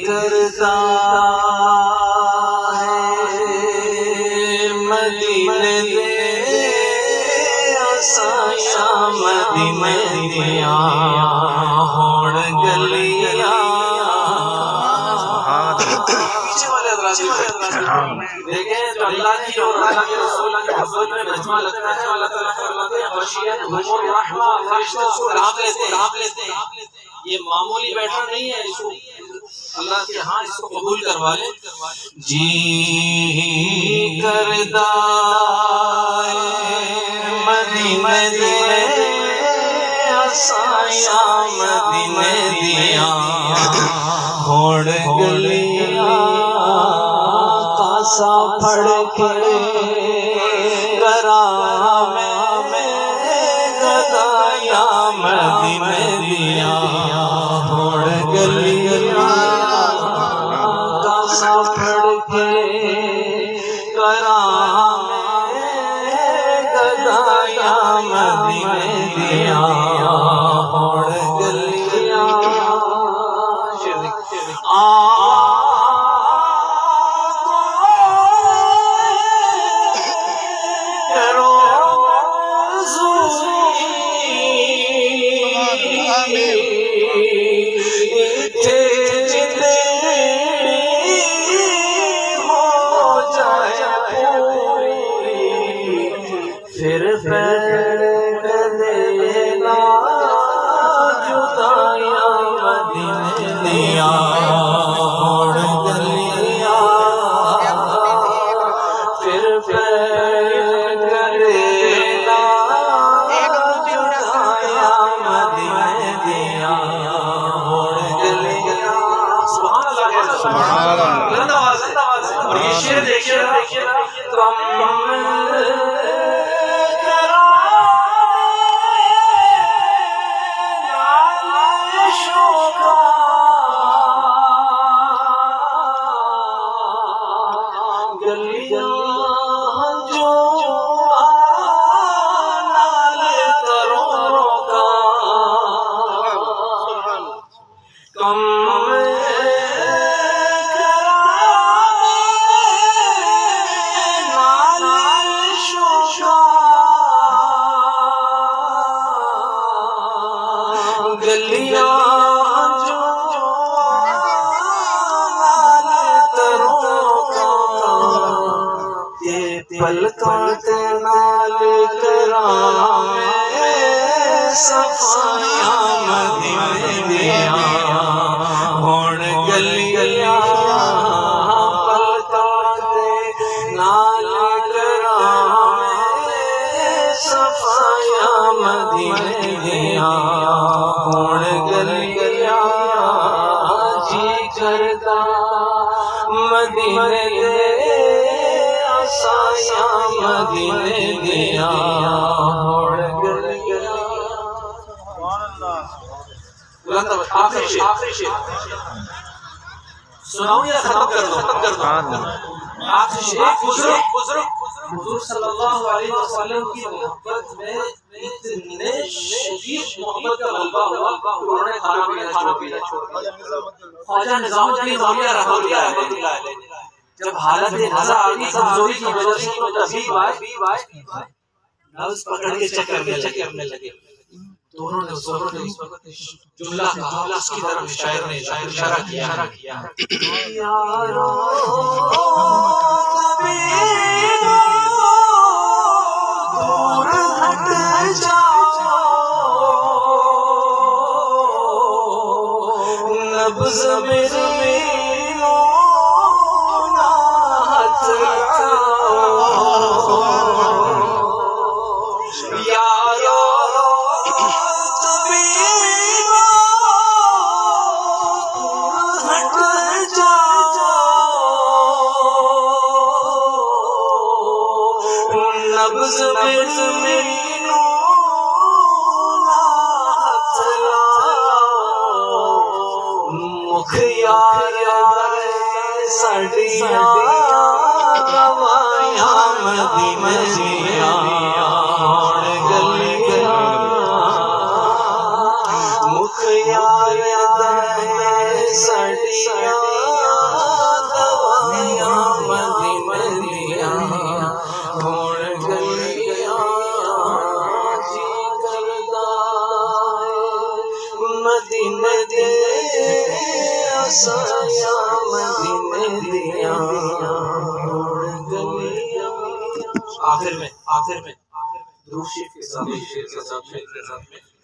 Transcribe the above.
करता है मदीने दे आसाया मदीने दिया होड़ गलिया। देखें तो अल्लाह की और अल्लाह के रसूल की मोहब्बत में मजमा लगता है। अल्लाह ताला फरमाते हैं बशियत हुमूर रहमा, फरिश्ते उसको ढांप लेते हैं। ये मामूली बैठा नहीं है, इसको अल्लाह के यहाँ इसको कबूल करवा ले। जी करदा मदीने दे आसाया मदीने दिया होड़ गलिया। कासा फड़ के गरा में गदाया मदीने दिया होड़ गलिया। कासा फड़ के गरा में गदाया मदीने दिया होड़ गलिया। फिर देना जुदाया मदीने दिया होड़ गलिया। फिर देना जुदाया मदीने दिया होड़ गलिया। सुभान अल्लाह। और ये शेर देखिए गलिया जो ये पलकाते नाल करा सफाया मदीने दिया होड़ गलिया। पलकाते नाल करा सफाया मदीने दिया होड़ गलिया। जी करदा मदीने दे आसाया मदीने दिया होड़ गलिया। आखिरी शेर सुनाऊं या खत्म कर दो? आखिरी शेर। बुजुर्ग हुजूर सल्लल्लाहु अलैहि वसल्लम की मोहब्बत में इतने शदीद मोहब्बत का गलबा हुआ उन्होंने खाना पीना छोड़ दिया। ख्वाजा निजामुद्दीन औलिया रहमतुल्लाह अलैह जब हालत नज़ा आ गई कमजोरी की वजह से तो तबीब आए नब्ज पकड़ के चेक करने लगे। दोनों ने उस वक्त जुमला कहा, उसकी तरफ शायर ने इशारा किया यारो दूर हट जाओ नब्ज में हाथ यारो नब्ज में मुख यार साडिया गवाया मदीने दिया होड़ गलिया। मुख यार आखिर में दुरूद शरीफ के साथ शेर के साथ